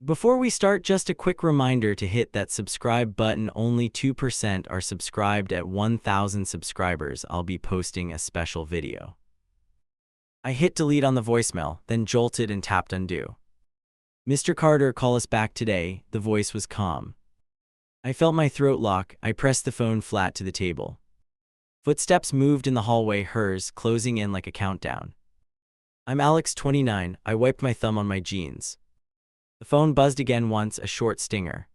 Before we start, just a quick reminder to hit that subscribe button. Only 2% are subscribed. At 1,000 subscribers, I'll be posting a special video. I hit delete on the voicemail, then jolted and tapped undo. "Mr. Carter, call us back today." The voice was calm. I felt my throat lock. I pressed the phone flat to the table. Footsteps moved in the hallway, hers closing in like a countdown. "I'm Alex, 29. I wiped my thumb on my jeans. The phone buzzed again once, a short stinger.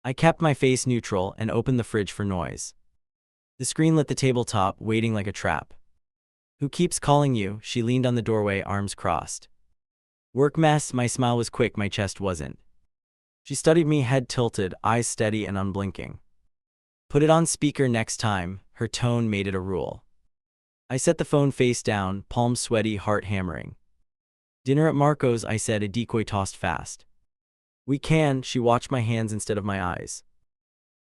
I kept my face neutral and opened the fridge for noise. The screen lit the tabletop, waiting like a trap. "Who keeps calling you?" She leaned on the doorway, arms crossed. "Work mess." My smile was quick, my chest wasn't. She studied me, head tilted, eyes steady and unblinking. "Put it on speaker next time." Her tone made it a rule. I set the phone face down, palms sweaty, heart hammering. "Dinner at Marco's," I said, a decoy tossed fast. "We can." She watched my hands instead of my eyes.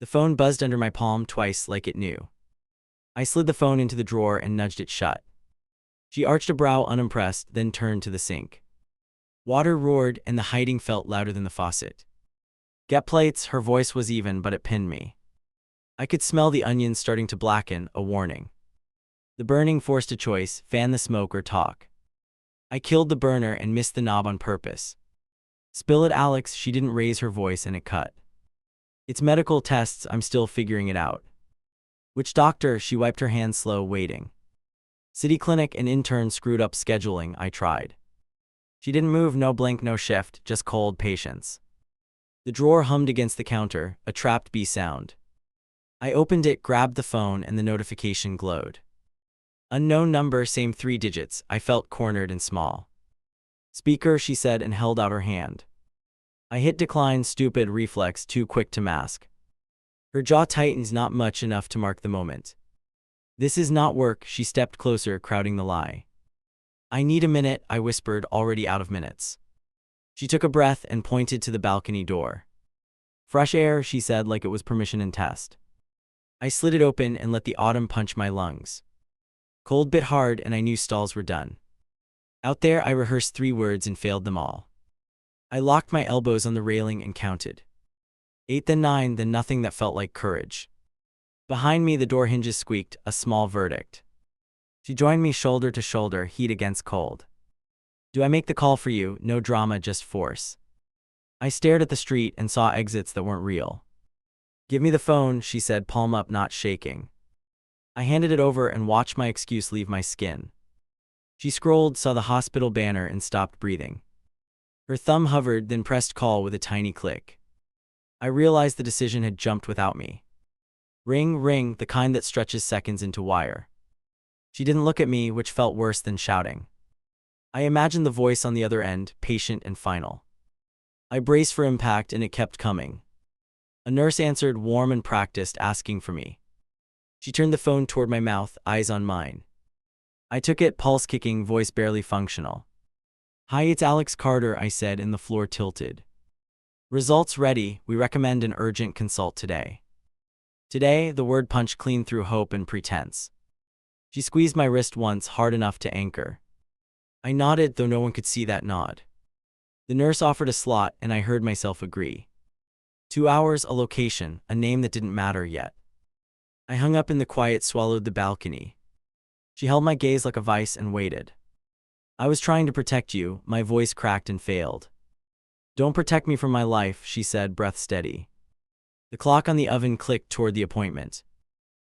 The phone buzzed under my palm twice, like it knew. I slid the phone into the drawer and nudged it shut. She arched a brow, unimpressed, then turned to the sink. Water roared, and the hiding felt louder than the faucet. "Get plates." Her voice was even, but it pinned me. I could smell the onions starting to blacken, a warning. The burning forced a choice: fan the smoke or talk. I killed the burner and missed the knob on purpose. "Spill it, Alex." She didn't raise her voice and it cut. "It's medical tests. I'm still figuring it out." "Which doctor?" She wiped her hands, slow, waiting. "City Clinic." An intern screwed up scheduling. I tried. She didn't move, no blink, no shift, just cold patience. The drawer hummed against the counter, a trapped bee sound. I opened it, grabbed the phone, and the notification glowed. Unknown number, same 3 digits. I felt cornered and small. "Speaker," she said and held out her hand. I hit decline, stupid reflex, too quick to mask. Her jaw tightens, not much enough to mark the moment. "This is not work." She stepped closer, crowding the lie. "I need a minute," I whispered, already out of minutes. She took a breath and pointed to the balcony door. "Fresh air," she said, like it was permission and test. I slid it open and let the autumn punch my lungs. Cold bit hard, and I knew stalls were done. Out there, I rehearsed 3 words and failed them all. I locked my elbows on the railing and counted. 8, then 9, then nothing that felt like courage. Behind me, the door hinges squeaked, a small verdict. She joined me, shoulder to shoulder, heat against cold. "Do I make the call for you?" No drama, just force. I stared at the street and saw exits that weren't real. "Give me the phone," she said, palm up, not shaking. I handed it over and watched my excuse leave my skin. She scrolled, saw the hospital banner, and stopped breathing. Her thumb hovered, then pressed call with a tiny click. I realized the decision had jumped without me. Ring, ring, the kind that stretches seconds into wire. She didn't look at me, which felt worse than shouting. I imagined the voice on the other end, patient and final. I braced for impact, and it kept coming. A nurse answered, warm and practiced, asking for me. She turned the phone toward my mouth, eyes on mine. I took it, pulse kicking, voice barely functional. "Hi, it's Alex Carter," I said, and the floor tilted. "Results ready. We recommend an urgent consult today." Today, the word punched clean through hope and pretense. She squeezed my wrist once, hard enough to anchor. I nodded, though no one could see that nod. The nurse offered a slot, and I heard myself agree. 2 hours, a location, a name that didn't matter yet. I hung up in the quiet, swallowed the balcony. She held my gaze like a vice and waited. "I was trying to protect you." My voice cracked and failed. "Don't protect me from my life," she said, breath steady. The clock on the oven clicked toward the appointment.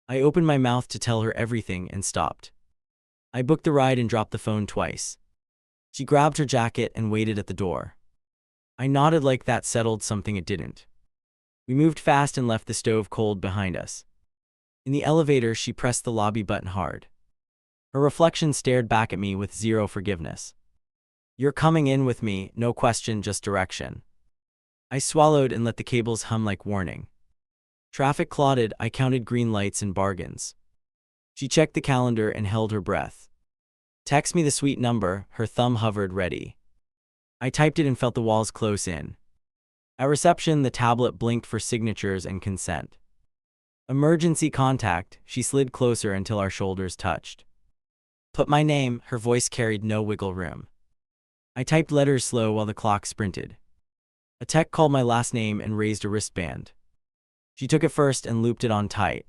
I opened my mouth to tell her everything and stopped. I booked the ride and dropped the phone twice. She grabbed her jacket and waited at the door. I nodded like that settled something it didn't. We moved fast and left the stove cold behind us. In the elevator, she pressed the lobby button hard. Her reflection stared back at me with zero forgiveness. "You're coming in with me, no question, just direction." I swallowed and let the cables hum like warning. Traffic clotted, I counted green lights and bargains. She checked the calendar and held her breath. "Text me the suite number." Her thumb hovered, ready. I typed it and felt the walls close in. At reception, the tablet blinked for signatures and consent. "Emergency contact." She slid closer until our shoulders touched. "Put my name." Her voice carried no wiggle room. I typed letters slow while the clock sprinted. A tech called my last name and raised a wristband. She took it first and looped it on tight.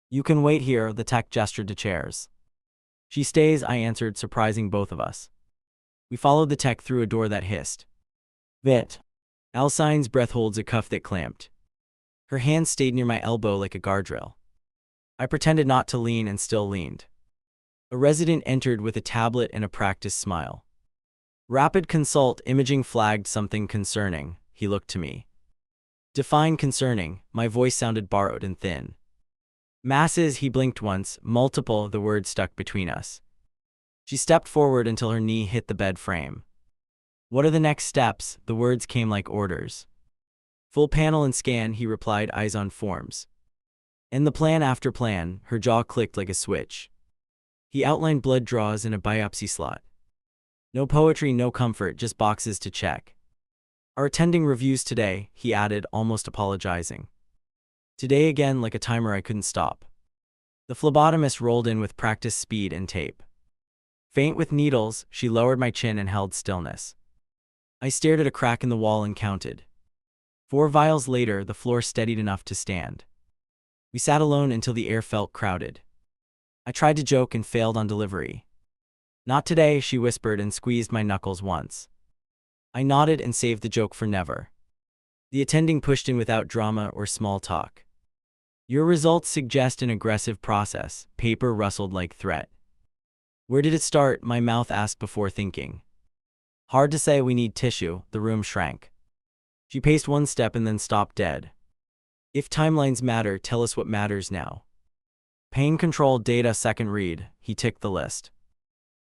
"You can wait here," the tech gestured to chairs. "She stays," I answered, surprising both of us. We followed the tech through a door that hissed. "Vit." Alcine's breath holds a cuff that clamped. Her hand stayed near my elbow like a guardrail. I pretended not to lean and still leaned. A resident entered with a tablet and a practiced smile. "Rapid consult," imaging flagged something concerning. He looked to me. "Define concerning." My voice sounded borrowed and thin. "Masses," he blinked once, multiple, the word stuck between us. She stepped forward until her knee hit the bed frame. "What are the next steps?" The words came like orders. "Full panel and scan," he replied, eyes on forms. "And the plan after plan." Her jaw clicked like a switch. He outlined blood draws in a biopsy slot. "No poetry, no comfort, just boxes to check." "Our attending reviews today," he added, almost apologizing. Today again, like a timer I couldn't stop. The phlebotomist rolled in with practiced speed and tape. Faint with needles, she lowered my chin and held stillness. I stared at a crack in the wall and counted. 4 vials later, the floor steadied enough to stand. We sat alone until the air felt crowded. I tried to joke and failed on delivery. "Not today," she whispered and squeezed my knuckles once. I nodded and saved the joke for never. The attending pushed in without drama or small talk. "Your results suggest an aggressive process." Paper rustled like threat. "Where did it start?" my mouth asked before thinking. "Hard to say, we need tissue." The room shrank. She paced one step and then stopped dead. "If timelines matter, tell us what matters now." "Pain control, data, second read." He ticked the list.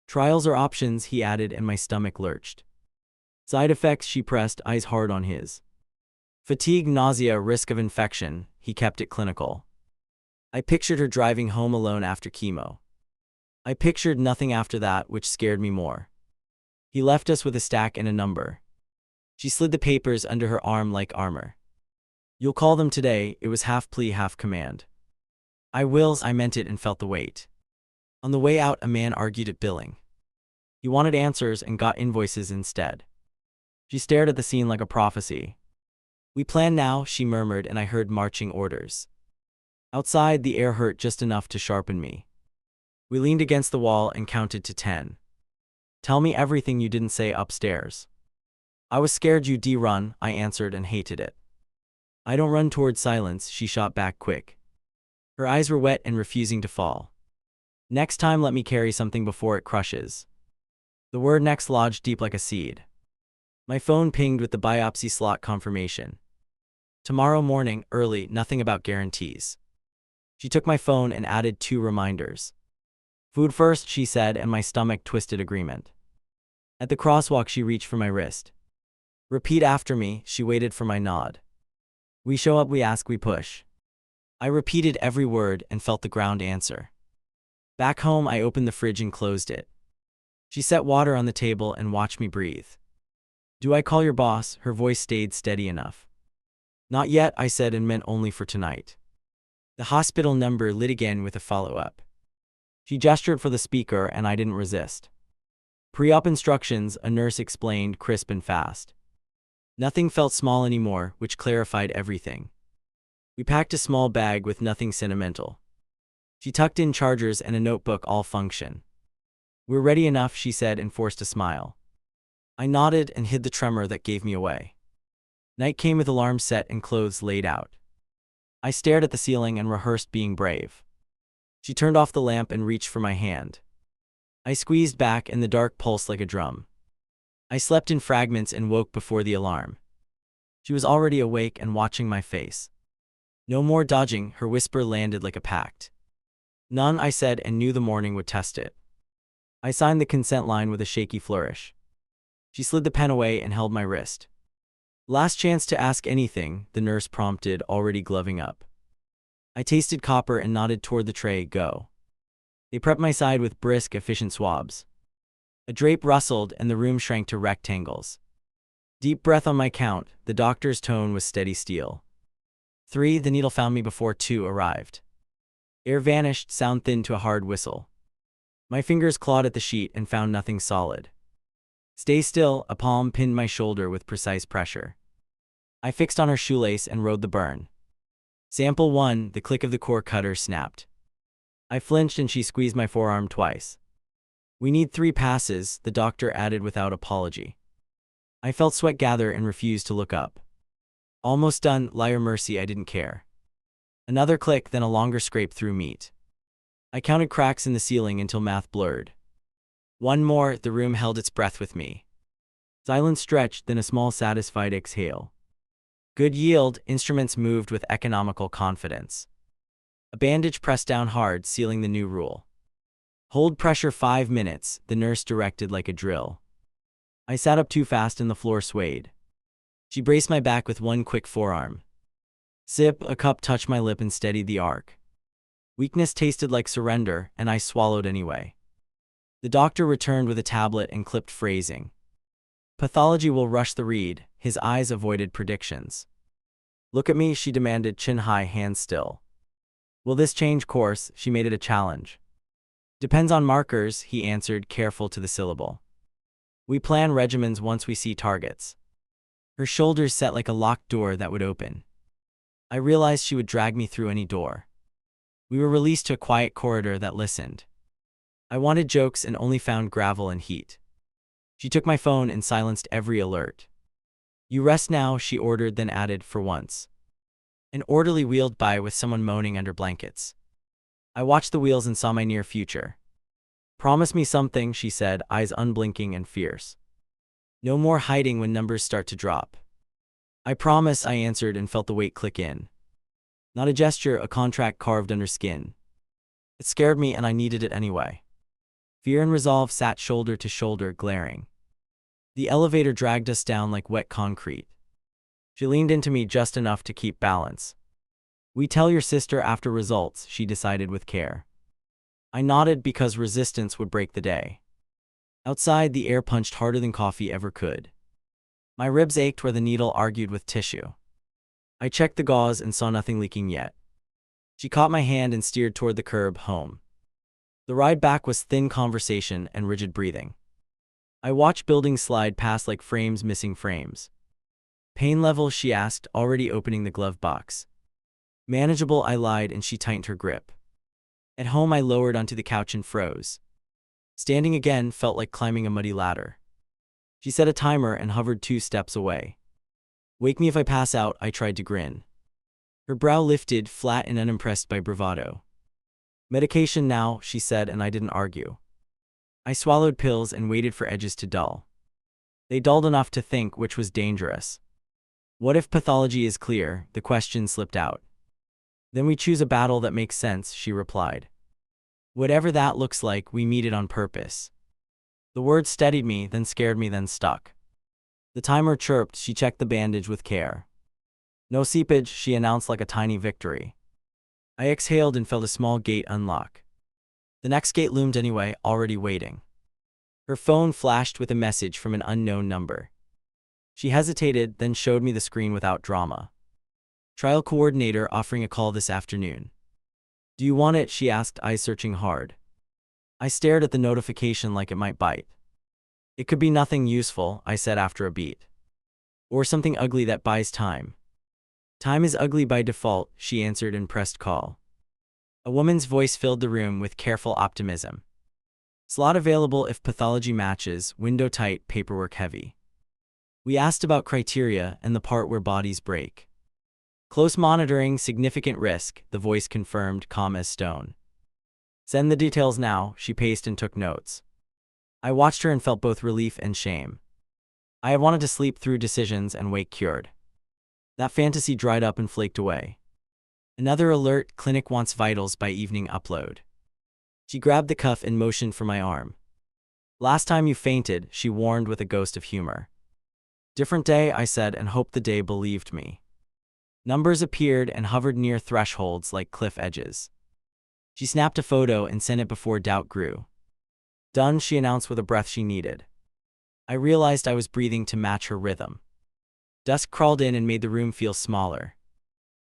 "Trials or options," he added, and my stomach lurched. "Side effects," she pressed, eyes hard on his. "Fatigue, nausea, risk of infection." He kept it clinical. I pictured her driving home alone after chemo. I pictured nothing after that, which scared me more. He left us with a stack and a number. She slid the papers under her arm like armor. "You'll call them today." It was half plea, half command. "I will." I meant it and felt the weight. On the way out, a man argued at billing. He wanted answers and got invoices instead. She stared at the scene like a prophecy. "We plan now," she murmured, and I heard marching orders. Outside, the air hurt just enough to sharpen me. We leaned against the wall and counted to 10. "Tell me everything you didn't say upstairs." "I was scared you'd run," I answered and hated it. "I don't run toward silence," she shot back quick. Her eyes were wet and refusing to fall. "Next time let me carry something before it crushes." The word next lodged deep like a seed. My phone pinged with the biopsy slot confirmation. "Tomorrow morning, early, nothing about guarantees." She took my phone and added 2 reminders. "Food first," she said, and my stomach twisted agreement. At the crosswalk, she reached for my wrist. "Repeat after me." She waited for my nod. "We show up, we ask, we push." I repeated every word and felt the ground answer. Back home, I opened the fridge and closed it. She set water on the table and watched me breathe. "Do I call your boss?" Her voice stayed steady enough. "Not yet," I said, and meant only for tonight. The hospital number lit again with a follow-up. She gestured for the speaker and I didn't resist. "Pre-op instructions," a nurse explained, crisp and fast. Nothing felt small anymore, which clarified everything. We packed a small bag with nothing sentimental. She tucked in chargers and a notebook, all function. "We're ready enough," she said, and forced a smile. I nodded and hid the tremor that gave me away. Night came with alarms set and clothes laid out. I stared at the ceiling and rehearsed being brave. She turned off the lamp and reached for my hand. I squeezed back and the dark pulsed like a drum. I slept in fragments and woke before the alarm. She was already awake and watching my face. "No more dodging," her whisper landed like a pact. "None," I said, and knew the morning would test it. I signed the consent line with a shaky flourish. She slid the pen away and held my wrist. "Last chance to ask anything," the nurse prompted, already gloving up. I tasted copper and nodded toward the tray. "Go." They prepped my side with brisk, efficient swabs. A drape rustled and the room shrank to rectangles. Deep breath on my count, the doctor's tone was steady steel. 3, the needle found me before 2 arrived. Air vanished, sound thinned to a hard whistle. My fingers clawed at the sheet and found nothing solid. "Stay still," a palm pinned my shoulder with precise pressure. I fixed on her shoelace and rode the burn. Sample 1, the click of the core cutter snapped. I flinched and she squeezed my forearm twice. We need 3 passes, the doctor added without apology. I felt sweat gather and refused to look up. Almost done, liar mercy, I didn't care. Another click, then a longer scrape through meat. I counted cracks in the ceiling until math blurred. One more, the room held its breath with me. Silence stretched, then a small satisfied exhale. Good yield, instruments moved with economical confidence. A bandage pressed down hard, sealing the new rule. Hold pressure 5 minutes, the nurse directed like a drill. I sat up too fast and the floor swayed. She braced my back with one quick forearm. Sip, a cup touched my lip and steadied the arc. Weakness tasted like surrender, and I swallowed anyway. The doctor returned with a tablet and clipped phrasing. Pathology will rush the read, his eyes avoided predictions. Look at me, she demanded, chin high, hands still. Will this change course? She made it a challenge. Depends on markers, he answered, careful to the syllable. We plan regimens once we see targets. Her shoulders set like a locked door that would open. I realized she would drag me through any door. We were released to a quiet corridor that listened. I wanted jokes and only found gravel and heat. She took my phone and silenced every alert. You rest now, she ordered, then added, for once. An orderly wheeled by with someone moaning under blankets. I watched the wheels and saw my near future. Promise me something, she said, eyes unblinking and fierce. No more hiding when numbers start to drop. I promise, I answered and felt the weight click in. Not a gesture, a contract carved under skin. It scared me and I needed it anyway. Fear and resolve sat shoulder to shoulder, glaring. The elevator dragged us down like wet concrete. She leaned into me just enough to keep balance. We tell your sister after results, she decided with care. I nodded because resistance would break the day. Outside, the air punched harder than coffee ever could. My ribs ached where the needle argued with tissue. I checked the gauze and saw nothing leaking yet. She caught my hand and steered toward the curb, home. The ride back was thin conversation and rigid breathing. I watched buildings slide past like frames missing frames. Pain level, she asked, already opening the glove box. Manageable, I lied, and she tightened her grip. At home, I lowered onto the couch and froze. Standing again felt like climbing a muddy ladder. She set a timer and hovered 2 steps away. Wake me if I pass out, I tried to grin. Her brow lifted, flat and unimpressed by bravado. Medication now, she said, and I didn't argue. I swallowed pills and waited for edges to dull. They dulled enough to think, which was dangerous. What if pathology is clear? The question slipped out. Then we choose a battle that makes sense, she replied. Whatever that looks like, we meet it on purpose. The words steadied me, then scared me, then stuck. The timer chirped, she checked the bandage with care. No seepage, she announced like a tiny victory. I exhaled and felt a small gate unlock. The next gate loomed anyway, already waiting. Her phone flashed with a message from an unknown number. She hesitated, then showed me the screen without drama. Trial coordinator offering a call this afternoon. Do you want it? She asked, eyes searching hard. I stared at the notification like it might bite. It could be nothing useful, I said after a beat. Or something ugly that buys time. Time is ugly by default, she answered and pressed call. A woman's voice filled the room with careful optimism. Slot available if pathology matches, window tight, paperwork heavy. We asked about criteria and the part where bodies break. Close monitoring, significant risk, the voice confirmed, calm as stone. Send the details now, she paced and took notes. I watched her and felt both relief and shame. I had wanted to sleep through decisions and wake cured. That fantasy dried up and flaked away. Another alert, clinic wants vitals by evening upload. She grabbed the cuff and motioned for my arm. Last time you fainted, she warned with a ghost of humor. Different day, I said, and hoped the day believed me. Numbers appeared and hovered near thresholds like cliff edges. She snapped a photo and sent it before doubt grew. Done, she announced with a breath she needed. I realized I was breathing to match her rhythm. Dusk crawled in and made the room feel smaller.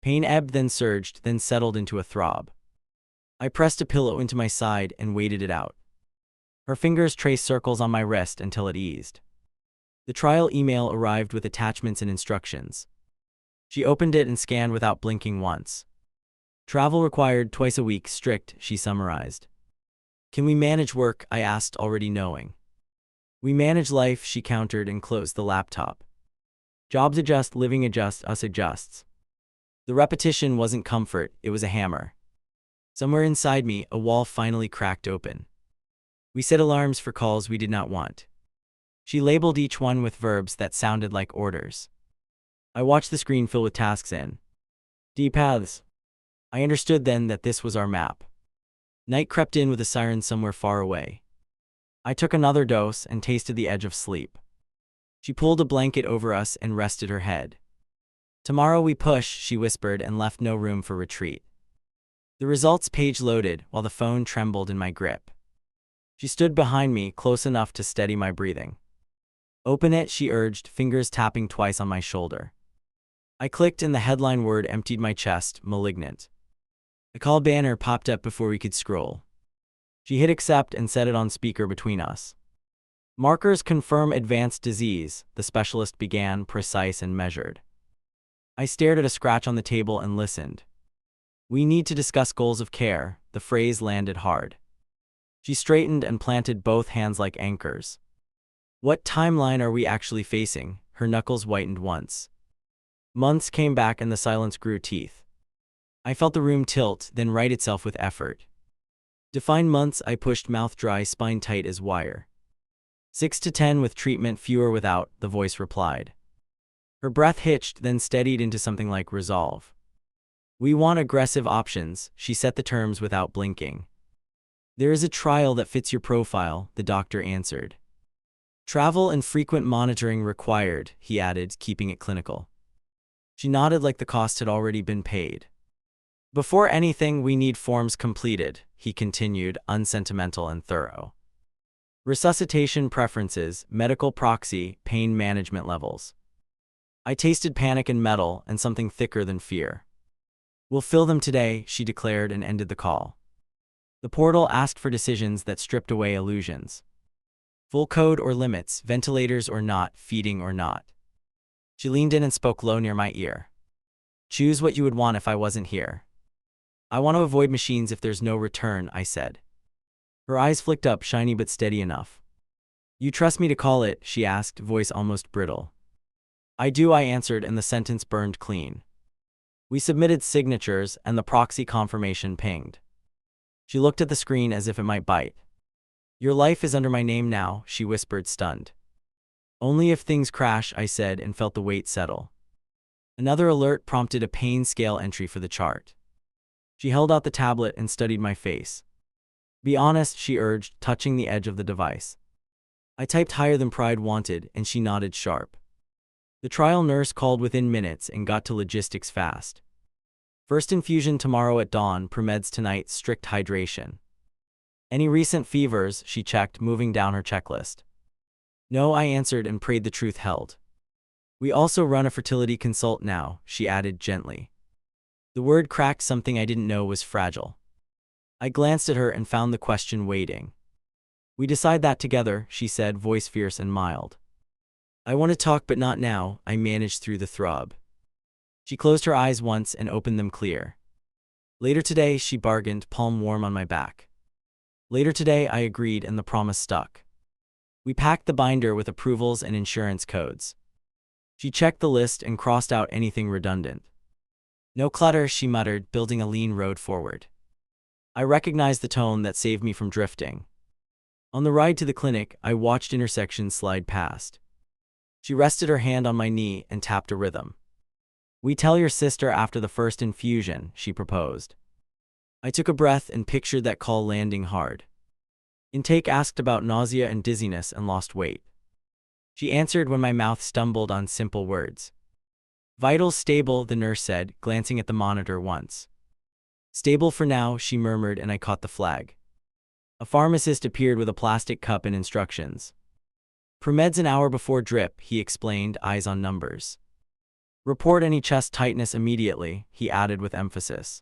Pain ebbed, then surged, then settled into a throb. I pressed a pillow into my side and waited it out. Her fingers traced circles on my wrist until it eased. The trial email arrived with attachments and instructions. She opened it and scanned without blinking once. Travel required twice a week, strict, she summarized. Can we manage work? I asked, already knowing. We manage life, she countered and closed the laptop. Jobs adjust, living adjusts, us adjusts. The repetition wasn't comfort, it was a hammer. Somewhere inside me, a wall finally cracked open. We set alarms for calls we did not want. She labeled each one with verbs that sounded like orders. I watched the screen fill with tasks in D paths. I understood then that this was our map. Night crept in with a siren somewhere far away. I took another dose and tasted the edge of sleep. She pulled a blanket over us and rested her head. Tomorrow we push, she whispered, and left no room for retreat. The results page loaded while the phone trembled in my grip. She stood behind me, close enough to steady my breathing. Open it, she urged, fingers tapping twice on my shoulder. I clicked and the headline word emptied my chest, malignant. A call banner popped up before we could scroll. She hit accept and set it on speaker between us. Markers confirm advanced disease, the specialist began, precise and measured. I stared at a scratch on the table and listened. We need to discuss goals of care, the phrase landed hard. She straightened and planted both hands like anchors. What timeline are we actually facing? Her knuckles whitened once. Months came back and the silence grew teeth. I felt the room tilt, then right itself with effort. Define months, I pushed, mouth dry, spine tight as wire. 6 to 10 with treatment, fewer without, the voice replied. Her breath hitched, then steadied into something like resolve. We want aggressive options, she set the terms without blinking. There is a trial that fits your profile, the doctor answered. Travel and frequent monitoring required, he added, keeping it clinical. She nodded like the cost had already been paid. Before anything, we need forms completed, he continued, unsentimental and thorough. Resuscitation preferences, medical proxy, pain management levels. I tasted panic and metal and something thicker than fear. We'll fill them today, she declared and ended the call. The portal asked for decisions that stripped away illusions. Full code or limits, ventilators or not, feeding or not. She leaned in and spoke low near my ear. Choose what you would want if I wasn't here. I want to avoid machines if there's no return, I said. Her eyes flicked up, shiny but steady enough. You trust me to call it, she asked, voice almost brittle. I do, I answered, and the sentence burned clean. We submitted signatures and the proxy confirmation pinged. She looked at the screen as if it might bite. Your life is under my name now, she whispered, stunned. Only if things crash, I said, and felt the weight settle. Another alert prompted a pain scale entry for the chart. She held out the tablet and studied my face. Be honest, she urged, touching the edge of the device. I typed higher than pride wanted, and she nodded sharp. The trial nurse called within minutes and got to logistics fast. First infusion tomorrow at dawn, premeds tonight, strict hydration. Any recent fevers, she checked, moving down her checklist. No, I answered and prayed the truth held. We also run a fertility consult now, she added gently. The word cracked something I didn't know was fragile. I glanced at her and found the question waiting. We decide that together, she said, voice fierce and mild. I want to talk but not now, I managed through the throb. She closed her eyes once and opened them clear. Later today, she bargained, palm warm on my back. Later today, I agreed, and the promise stuck. We packed the binder with approvals and insurance codes. She checked the list and crossed out anything redundant. No clutter, she muttered, building a lean road forward. I recognized the tone that saved me from drifting. On the ride to the clinic, I watched intersections slide past. She rested her hand on my knee and tapped a rhythm. We tell your sister after the first infusion, she proposed. I took a breath and pictured that call landing hard. Intake asked about nausea and dizziness and lost weight. She answered when my mouth stumbled on simple words. Vitals stable, the nurse said, glancing at the monitor once. Stable for now, she murmured, and I caught the flag. A pharmacist appeared with a plastic cup and instructions. Premeds an hour before drip, he explained, eyes on numbers. Report any chest tightness immediately, he added with emphasis.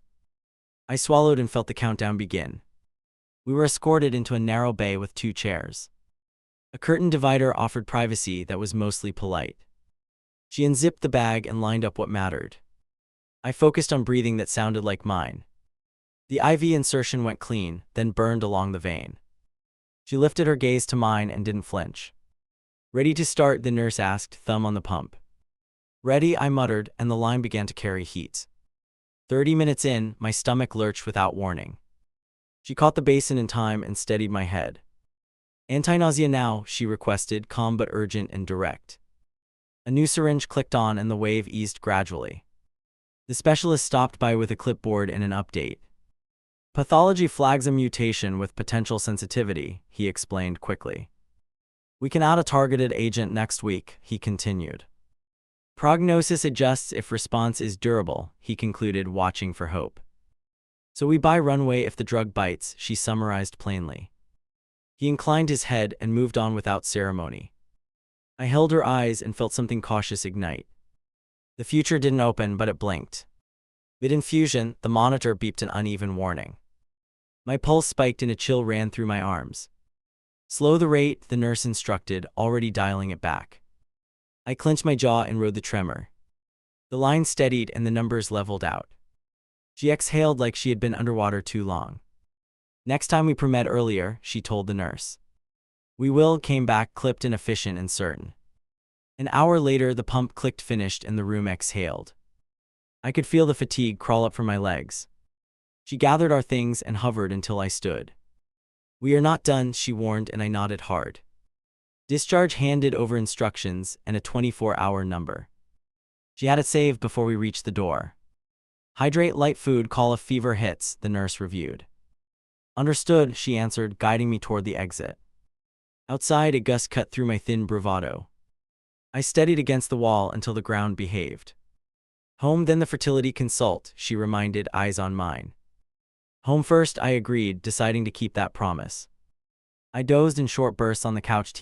I swallowed and felt the countdown begin. We were escorted into a narrow bay with 2 chairs. A curtain divider offered privacy that was mostly polite. She unzipped the bag and lined up what mattered. I focused on breathing that sounded like mine. The IV insertion went clean, then burned along the vein. She lifted her gaze to mine and didn't flinch. "Ready to start?" the nurse asked, thumb on the pump. "Ready," I muttered, and the line began to carry heat. 30 minutes in, my stomach lurched without warning. She caught the basin in time and steadied my head. "Anti-nausea now," she requested, calm but urgent and direct. A new syringe clicked on and the wave eased gradually. The specialist stopped by with a clipboard and an update. "Pathology flags a mutation with potential sensitivity," he explained quickly. "We can add a targeted agent next week," he continued. "Prognosis adjusts if response is durable," he concluded, watching for hope. "So we buy runway if the drug bites," she summarized plainly. He inclined his head and moved on without ceremony. I held her eyes and felt something cautious ignite. The future didn't open, but it blinked. Mid-infusion, the monitor beeped an uneven warning. My pulse spiked and a chill ran through my arms. "Slow the rate," the nurse instructed, already dialing it back. I clenched my jaw and rode the tremor. The line steadied and the numbers leveled out. She exhaled like she had been underwater too long. "Next time we pre-med earlier," she told the nurse. "We will," came back, clipped and efficient and certain. An hour later, the pump clicked finished and the room exhaled. I could feel the fatigue crawl up from my legs. She gathered our things and hovered until I stood. "We are not done," she warned, and I nodded hard. Discharge handed over instructions and a 24-hour number. She had it saved before we reached the door. "Hydrate, light food, call if fever hits," the nurse reviewed. "Understood," she answered, guiding me toward the exit. Outside, a gust cut through my thin bravado. I steadied against the wall until the ground behaved. "Home, then the fertility consult," she reminded, eyes on mine. "Home first," I agreed, deciding to keep that promise. I dozed in short bursts on the couch.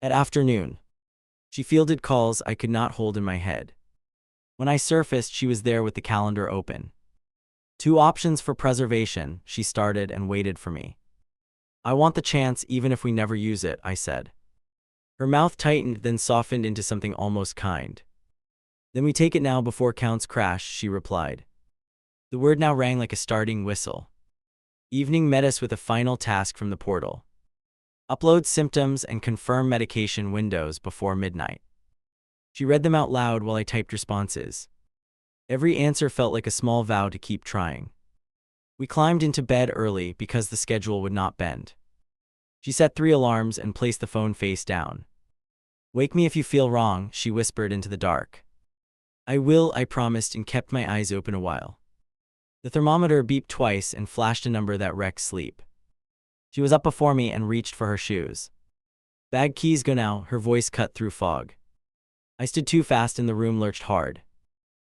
At afternoon, she fielded calls I could not hold in my head. When I surfaced, she was there with the calendar open. "2 options for preservation," she started and waited for me. "I want the chance even if we never use it," I said. Her mouth tightened, then softened into something almost kind. "Then we take it now before counts crash," she replied. The word now rang like a starting whistle. Evening met us with a final task from the portal. Upload symptoms and confirm medication windows before midnight. She read them out loud while I typed responses. Every answer felt like a small vow to keep trying. We climbed into bed early because the schedule would not bend. She set 3 alarms and placed the phone face down. "Wake me if you feel wrong," she whispered into the dark. "I will," I promised, and kept my eyes open a while. The thermometer beeped twice and flashed a number that wrecked sleep. She was up before me and reached for her shoes. "Bag keys go now," her voice cut through fog. I stood too fast and the room lurched hard.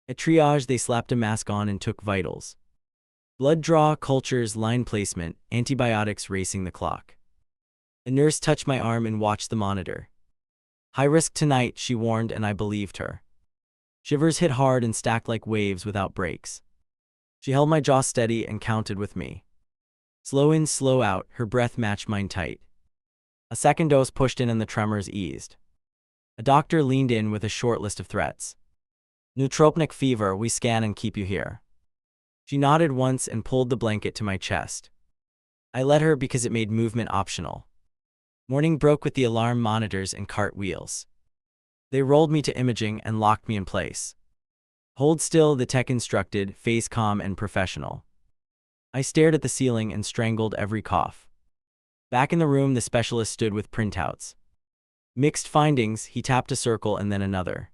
At triage, they slapped a mask on and took vitals. Blood draw, cultures, line placement, antibiotics, racing the clock. A nurse touched my arm and watched the monitor. "High risk tonight," she warned, and I believed her. Shivers hit hard and stacked like waves without breaks. She held my jaw steady and counted with me. Slow in, slow out, her breath matched mine tight. A second dose pushed in and the tremors eased. A doctor leaned in with a short list of threats. "Neutropenic fever, we scan and keep you here." She nodded once and pulled the blanket to my chest. I let her because it made movement optional. Morning broke with the alarm monitors and cart wheels. They rolled me to imaging and locked me in place. "Hold still," the tech instructed, face calm and professional. I stared at the ceiling and strangled every cough. Back in the room, the specialist stood with printouts. "Mixed findings," he tapped a circle and then another.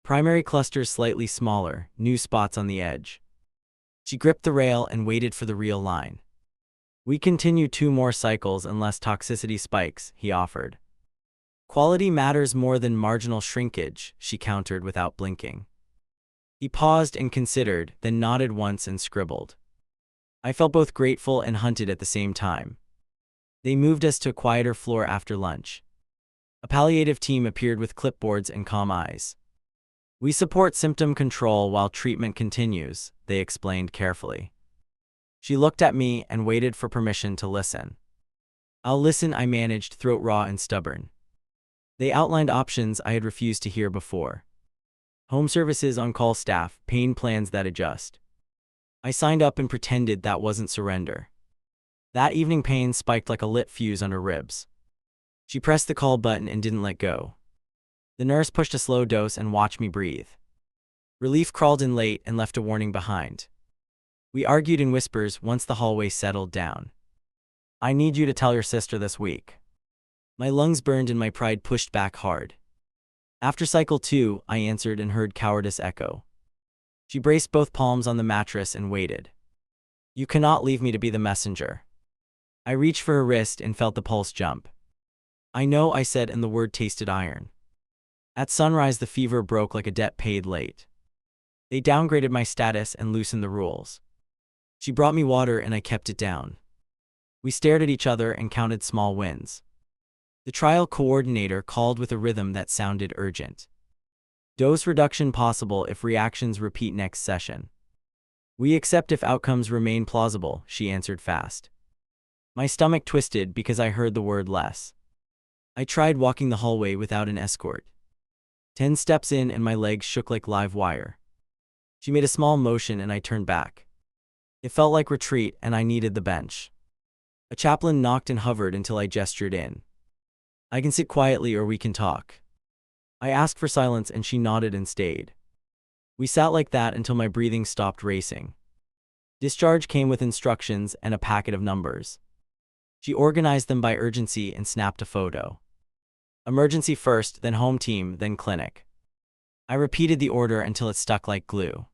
"Primary clusters slightly smaller, new spots on the edge." She gripped the rail and waited for the real line. "We continue 2 more cycles unless toxicity spikes," he offered. "Quality matters more than marginal shrinkage," she countered without blinking. He paused and considered, then nodded once and scribbled. I felt both grateful and hunted at the same time. They moved us to a quieter floor after lunch. A palliative team appeared with clipboards and calm eyes. "We support symptom control while treatment continues," they explained carefully. She looked at me and waited for permission to listen. "I'll listen," I managed, throat raw and stubborn. They outlined options I had refused to hear before. Home services on-call staff, pain plans that adjust. I signed up and pretended that wasn't surrender. That evening pain spiked like a lit fuse under ribs. She pressed the call button and didn't let go. The nurse pushed a slow dose and watched me breathe. Relief crawled in late and left a warning behind. We argued in whispers once the hallway settled down. I need you to tell your sister this week. My lungs burned and my pride pushed back hard. After cycle 2, I answered and heard cowardice echo. She braced both palms on the mattress and waited. You cannot leave me to be the messenger. I reached for her wrist and felt the pulse jump. I know, I said, and the word tasted iron. At sunrise, the fever broke like a debt paid late. They downgraded my status and loosened the rules. She brought me water and I kept it down. We stared at each other and counted small wins. The trial coordinator called with a rhythm that sounded urgent. Dose reduction possible if reactions repeat next session. We accept if outcomes remain plausible, she answered fast. My stomach twisted because I heard the word less. I tried walking the hallway without an escort. 10 steps in and my legs shook like live wire. She made a small motion and I turned back. It felt like retreat and I needed the bench. A chaplain knocked and hovered until I gestured in. I can sit quietly or we can talk. I asked for silence and she nodded and stayed. We sat like that until my breathing stopped racing. Discharge came with instructions and a packet of numbers. She organized them by urgency and snapped a photo. Emergency first, then home team, then clinic. I repeated the order until it stuck like glue.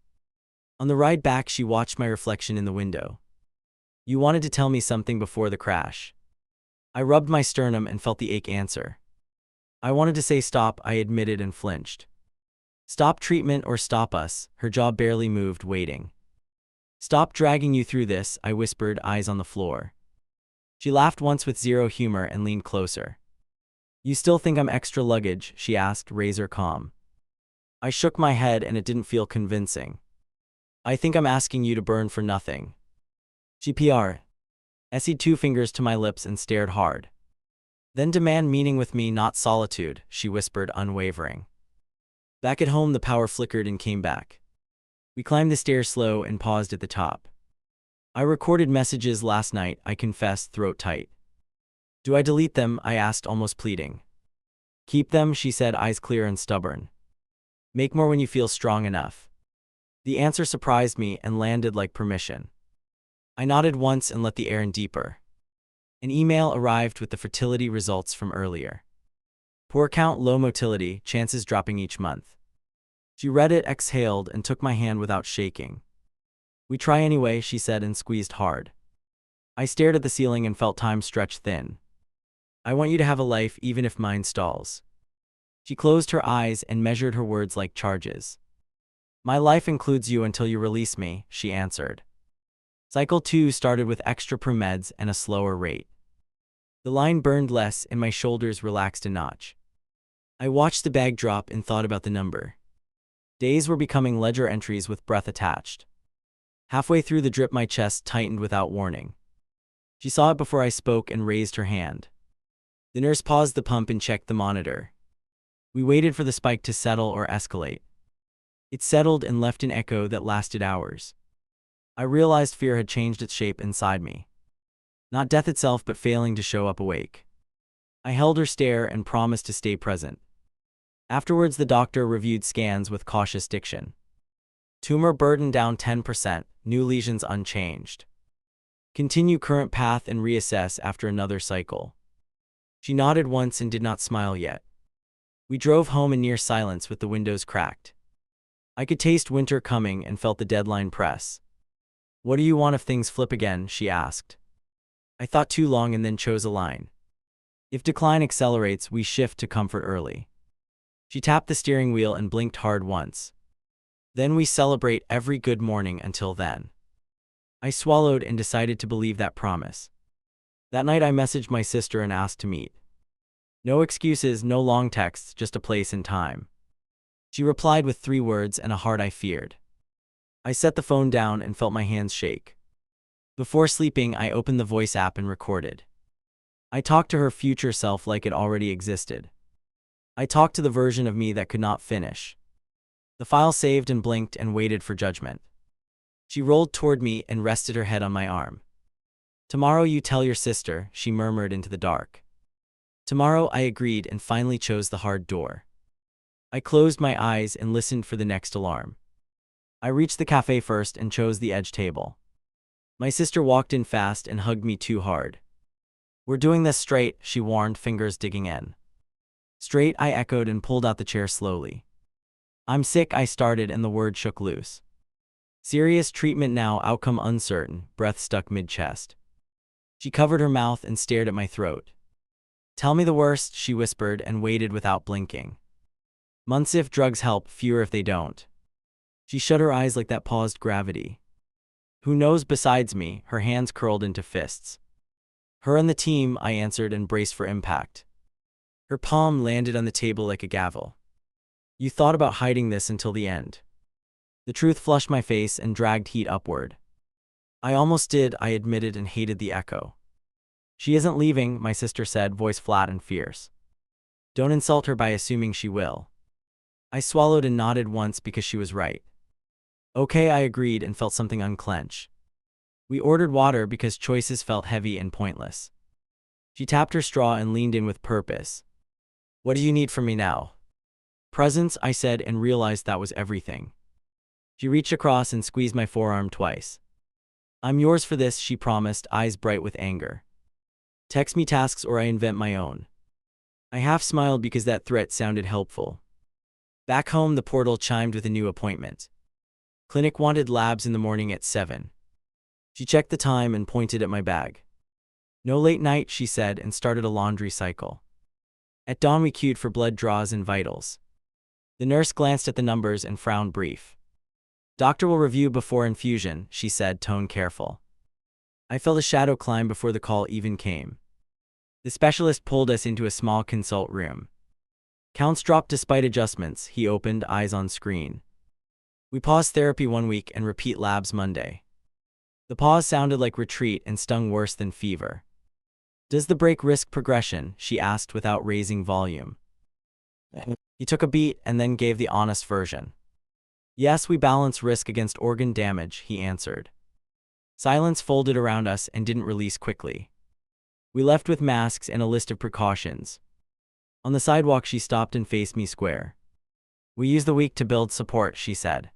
On the ride back, she watched my reflection in the window. You wanted to tell me something before the crash. I rubbed my sternum and felt the ache answer. I wanted to say stop, I admitted and flinched. Stop treatment or stop us, her jaw barely moved, waiting. Stop dragging you through this, I whispered, eyes on the floor. She laughed once with zero humor and leaned closer. You still think I'm extra luggage? She asked, razor calm. I shook my head and it didn't feel convincing. I think I'm asking you to burn for nothing. She SE'd 2 fingers to my lips and stared hard. Then demand meaning with me, not solitude, she whispered, unwavering. Back at home, the power flickered and came back. We climbed the stairs slow and paused at the top. I recorded messages last night, I confessed, throat tight. Do I delete them? I asked, almost pleading. Keep them, she said, eyes clear and stubborn. Make more when you feel strong enough. The answer surprised me and landed like permission. I nodded once and let the air in deeper. An email arrived with the fertility results from earlier. Poor count, low motility, chances dropping each month. She read it, exhaled, and took my hand without shaking. We try anyway, she said and squeezed hard. I stared at the ceiling and felt time stretch thin. I want you to have a life even if mine stalls. She closed her eyes and measured her words like charges. My life includes you until you release me, she answered. Cycle 2 started with extra premeds and a slower rate. The line burned less and my shoulders relaxed a notch. I watched the bag drop and thought about the number. Days were becoming ledger entries with breath attached. Halfway through the drip, my chest tightened without warning. She saw it before I spoke and raised her hand. The nurse paused the pump and checked the monitor. We waited for the spike to settle or escalate. It settled and left an echo that lasted hours. I realized fear had changed its shape inside me. Not death itself, but failing to show up awake. I held her stare and promised to stay present. Afterwards, the doctor reviewed scans with cautious diction. Tumor burden down 10%, new lesions unchanged. Continue current path and reassess after another cycle. She nodded once and did not smile yet. We drove home in near silence with the windows cracked. I could taste winter coming and felt the deadline press. What do you want if things flip again? She asked. I thought too long and then chose a line. If decline accelerates, we shift to comfort early. She tapped the steering wheel and blinked hard once. Then we celebrate every good morning until then. I swallowed and decided to believe that promise. That night I messaged my sister and asked to meet. No excuses, no long texts, just a place and time. She replied with 3 words and a heart I feared. I set the phone down and felt my hands shake. Before sleeping, I opened the voice app and recorded. I talked to her future self like it already existed. I talked to the version of me that could not finish. The file saved and blinked and waited for judgment. She rolled toward me and rested her head on my arm. "Tomorrow you tell your sister," she murmured into the dark. Tomorrow, I agreed and finally chose the hard door. I closed my eyes and listened for the next alarm. I reached the cafe first and chose the edge table. My sister walked in fast and hugged me too hard. "We're doing this straight," she warned, fingers digging in. "Straight," I echoed and pulled out the chair slowly. "I'm sick," I started and the word shook loose. "Serious treatment now, outcome uncertain," breath stuck mid-chest. She covered her mouth and stared at my throat. "Tell me the worst," she whispered and waited without blinking. "Months if drugs help, fewer if they don't." She shut her eyes like that paused gravity. "Who knows besides me?" Her hands curled into fists. "Her and the team," I answered and braced for impact. Her palm landed on the table like a gavel. "You thought about hiding this until the end." The truth flushed my face and dragged heat upward. "I almost did," I admitted and hated the echo. "She isn't leaving," my sister said, voice flat and fierce. "Don't insult her by assuming she will." I swallowed and nodded once because she was right. "Okay," I agreed and felt something unclench. We ordered water because choices felt heavy and pointless. She tapped her straw and leaned in with purpose. "What do you need from me now?" "Presents," I said and realized that was everything. She reached across and squeezed my forearm twice. "I'm yours for this," she promised, eyes bright with anger. "Text me tasks or I invent my own." I half smiled because that threat sounded helpful. Back home, the portal chimed with a new appointment. Clinic wanted labs in the morning at 7. She checked the time and pointed at my bag. "No late night," she said and started a laundry cycle. At dawn we queued for blood draws and vitals. The nurse glanced at the numbers and frowned brief. "Doctor will review before infusion," she said, tone careful. I felt a shadow climb before the call even came. The specialist pulled us into a small consult room. Counts dropped despite adjustments, he opened, eyes on screen. "We pause therapy 1 week and repeat labs Monday." The pause sounded like retreat and stung worse than fever. "Does the break risk progression?" she asked without raising volume. He took a beat and then gave the honest version. "Yes, we balance risk against organ damage," he answered. Silence folded around us and didn't release quickly. We left with masks and a list of precautions. On the sidewalk she stopped and faced me square. "We use the week to build support," she said.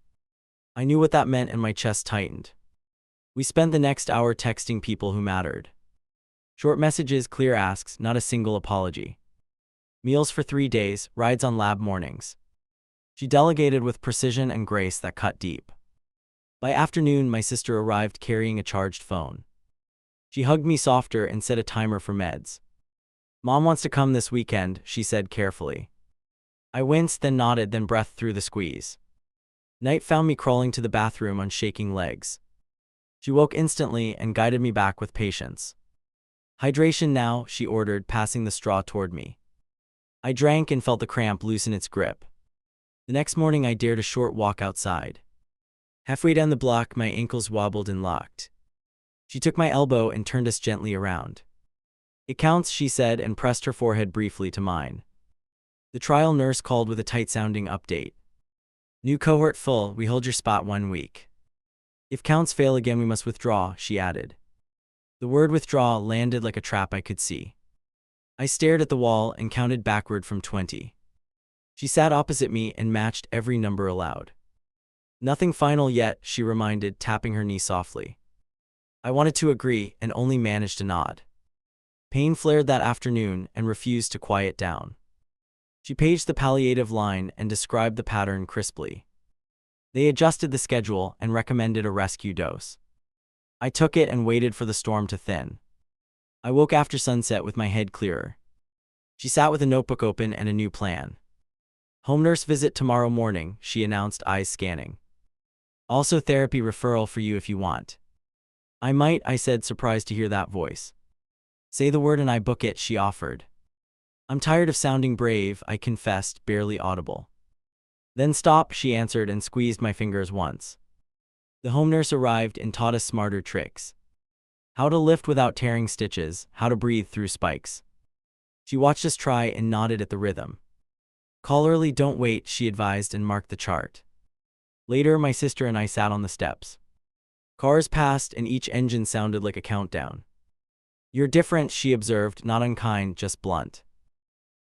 I knew what that meant and my chest tightened. We spent the next hour texting people who mattered. Short messages, clear asks, not a single apology. Meals for 3 days, rides on lab mornings. She delegated with precision and grace that cut deep. By afternoon, my sister arrived carrying a charged phone. She hugged me softer and set a timer for meds. "Mom wants to come this weekend," she said carefully. I winced, then nodded, then breathed through the squeeze. Night found me crawling to the bathroom on shaking legs. She woke instantly and guided me back with patience. "Hydration now," she ordered, passing the straw toward me. I drank and felt the cramp loosen its grip. The next morning I dared a short walk outside. Halfway down the block, my ankles wobbled and locked. She took my elbow and turned us gently around. "It counts," she said and pressed her forehead briefly to mine. The trial nurse called with a tight-sounding update. "New cohort full, we hold your spot 1 week. If counts fail again we must withdraw," she added. The word withdraw landed like a trap I could see. I stared at the wall and counted backward from 20. She sat opposite me and matched every number aloud. "Nothing final yet," she reminded, tapping her knee softly. I wanted to agree and only managed to nod. Pain flared that afternoon and refused to quiet down. She paged the palliative line and described the pattern crisply. They adjusted the schedule and recommended a rescue dose. I took it and waited for the storm to thin. I woke after sunset with my head clearer. She sat with a notebook open and a new plan. "Home nurse visit tomorrow morning," she announced, eyes scanning. "Also therapy referral for you if you want." "I might," I said, surprised to hear that voice. "Say the word and I book it," she offered. "I'm tired of sounding brave," I confessed, barely audible. "Then stop," she answered and squeezed my fingers once. The home nurse arrived and taught us smarter tricks. How to lift without tearing stitches, how to breathe through spikes. She watched us try and nodded at the rhythm. "Call early, don't wait," she advised and marked the chart. Later, my sister and I sat on the steps. Cars passed and each engine sounded like a countdown. "You're different," she observed, not unkind, just blunt.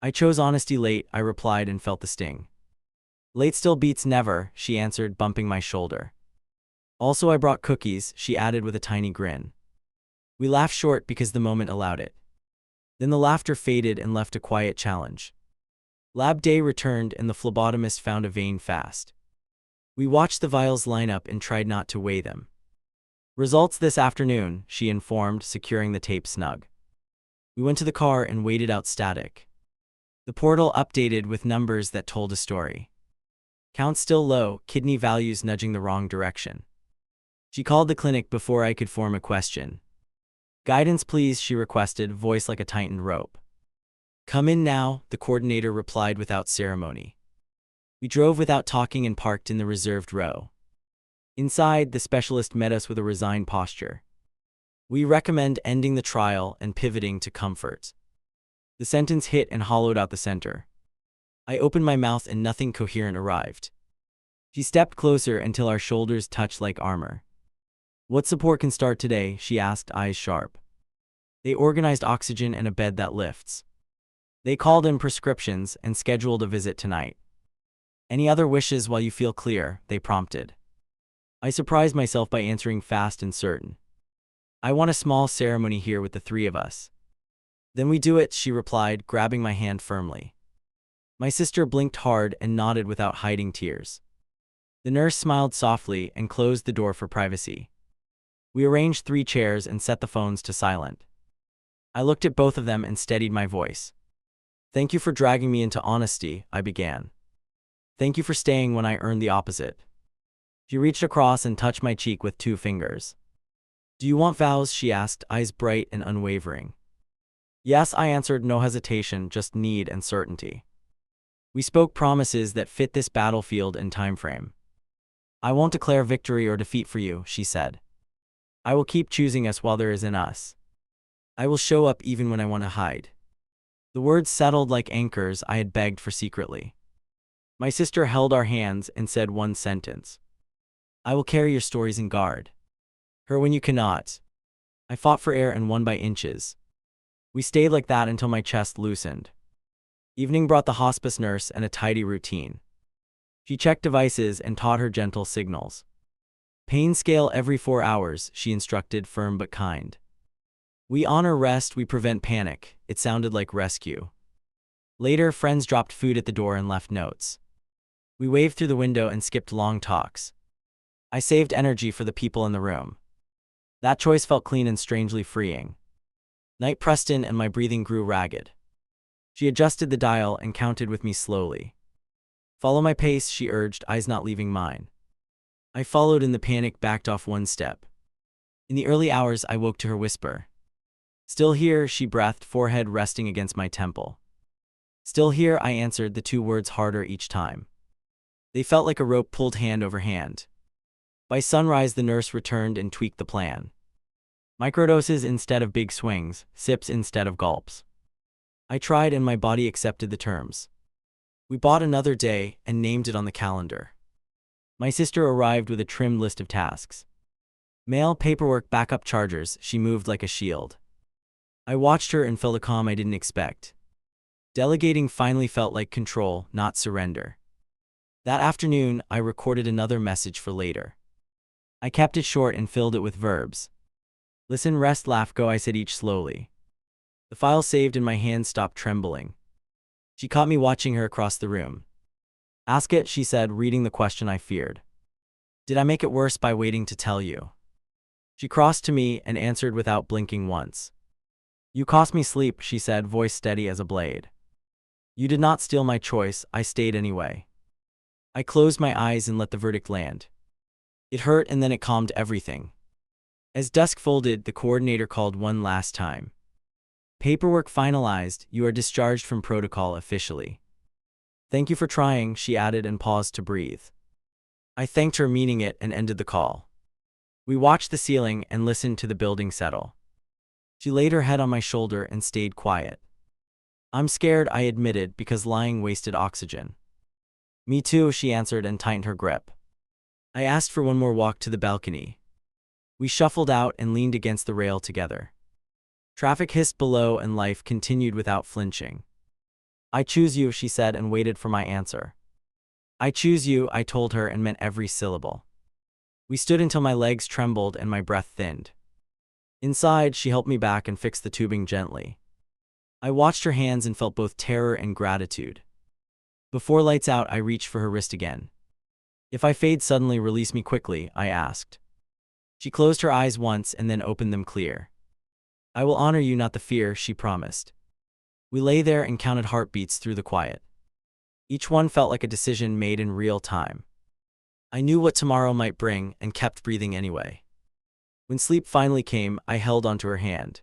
"I chose honesty late," I replied and felt the sting. "Late still beats never," she answered, bumping my shoulder. "Also, I brought cookies," she added with a tiny grin. We laughed short because the moment allowed it. Then the laughter faded and left a quiet challenge. Lab day returned and the phlebotomist found a vein fast. We watched the vials line up and tried not to weigh them. "Results this afternoon," she informed, securing the tape snug. We went to the car and waited out static. The portal updated with numbers that told a story. Count still low, kidney values nudging the wrong direction. She called the clinic before I could form a question. "Guidance please," she requested, voice like a tightened rope. "Come in now," the coordinator replied without ceremony. We drove without talking and parked in the reserved row. Inside, the specialist met us with a resigned posture. "We recommend ending the trial and pivoting to comfort." The sentence hit and hollowed out the center. I opened my mouth and nothing coherent arrived. She stepped closer until our shoulders touched like armor. "What support can start today?" she asked, eyes sharp. They organized oxygen and a bed that lifts. They called in prescriptions and scheduled a visit tonight. "Any other wishes while you feel clear?" they prompted. I surprised myself by answering fast and certain. "I want a small ceremony here with the three of us." "Then we do it," she replied, grabbing my hand firmly. My sister blinked hard and nodded without hiding tears. The nurse smiled softly and closed the door for privacy. We arranged 3 chairs and set the phones to silent. I looked at both of them and steadied my voice. "Thank you for dragging me into honesty," I began. "Thank you for staying when I earned the opposite." She reached across and touched my cheek with 2 fingers. "Do you want vows?" she asked, eyes bright and unwavering. "Yes," I answered, no hesitation, just need and certainty. We spoke promises that fit this battlefield and time frame. "I won't declare victory or defeat for you," she said. "I will keep choosing us while there is in us. I will show up even when I want to hide." The words settled like anchors I had begged for secretly. My sister held our hands and said one sentence. "I will carry your stories and guard her when you cannot." I fought for air and won by inches. We stayed like that until my chest loosened. Evening brought the hospice nurse and a tidy routine. She checked devices and taught her gentle signals. "Pain scale every 4 hours," she instructed, firm but kind. "We honor rest, we prevent panic." It sounded like rescue. Later, friends dropped food at the door and left notes. We waved through the window and skipped long talks. I saved energy for the people in the room. That choice felt clean and strangely freeing. Night pressed in and my breathing grew ragged. She adjusted the dial and counted with me slowly. "Follow my pace," she urged, eyes not leaving mine. I followed and the panic backed off 1 step. In the early hours, I woke to her whisper. "Still here," she breathed, forehead resting against my temple. "Still here," I answered, the 2 words harder each time. They felt like a rope pulled hand over hand. By sunrise, the nurse returned and tweaked the plan. Microdoses instead of big swings, sips instead of gulps. I tried and my body accepted the terms. We bought another day and named it on the calendar. My sister arrived with a trimmed list of tasks. Mail, paperwork, backup chargers. She moved like a shield. I watched her and felt a calm I didn't expect. Delegating finally felt like control, not surrender. That afternoon, I recorded another message for later. I kept it short and filled it with verbs. "Listen, rest, laugh, go," I said each slowly. The file saved and my hands stopped trembling. She caught me watching her across the room. "Ask it," she said, reading the question I feared. "Did I make it worse by waiting to tell you?" She crossed to me and answered without blinking once. "You cost me sleep," she said, voice steady as a blade. "You did not steal my choice, I stayed anyway." I closed my eyes and let the verdict land. It hurt and then it calmed everything. As dusk folded, the coordinator called one last time. "Paperwork finalized, you are discharged from protocol officially." "Thank you for trying," she added and paused to breathe. I thanked her, meaning it, and ended the call. We watched the ceiling and listened to the building settle. She laid her head on my shoulder and stayed quiet. "I'm scared," I admitted, because lying wasted oxygen. "Me too," she answered and tightened her grip. I asked for one more walk to the balcony. We shuffled out and leaned against the rail together. Traffic hissed below and life continued without flinching. "I choose you," she said and waited for my answer. "I choose you," I told her and meant every syllable. We stood until my legs trembled and my breath thinned. Inside, she helped me back and fixed the tubing gently. I watched her hands and felt both terror and gratitude. Before lights out, I reached for her wrist again. "If I fade suddenly, release me quickly," I asked. She closed her eyes once and then opened them clear. "I will honor you, not the fear," she promised. We lay there and counted heartbeats through the quiet. Each one felt like a decision made in real time. I knew what tomorrow might bring and kept breathing anyway. When sleep finally came, I held onto her hand.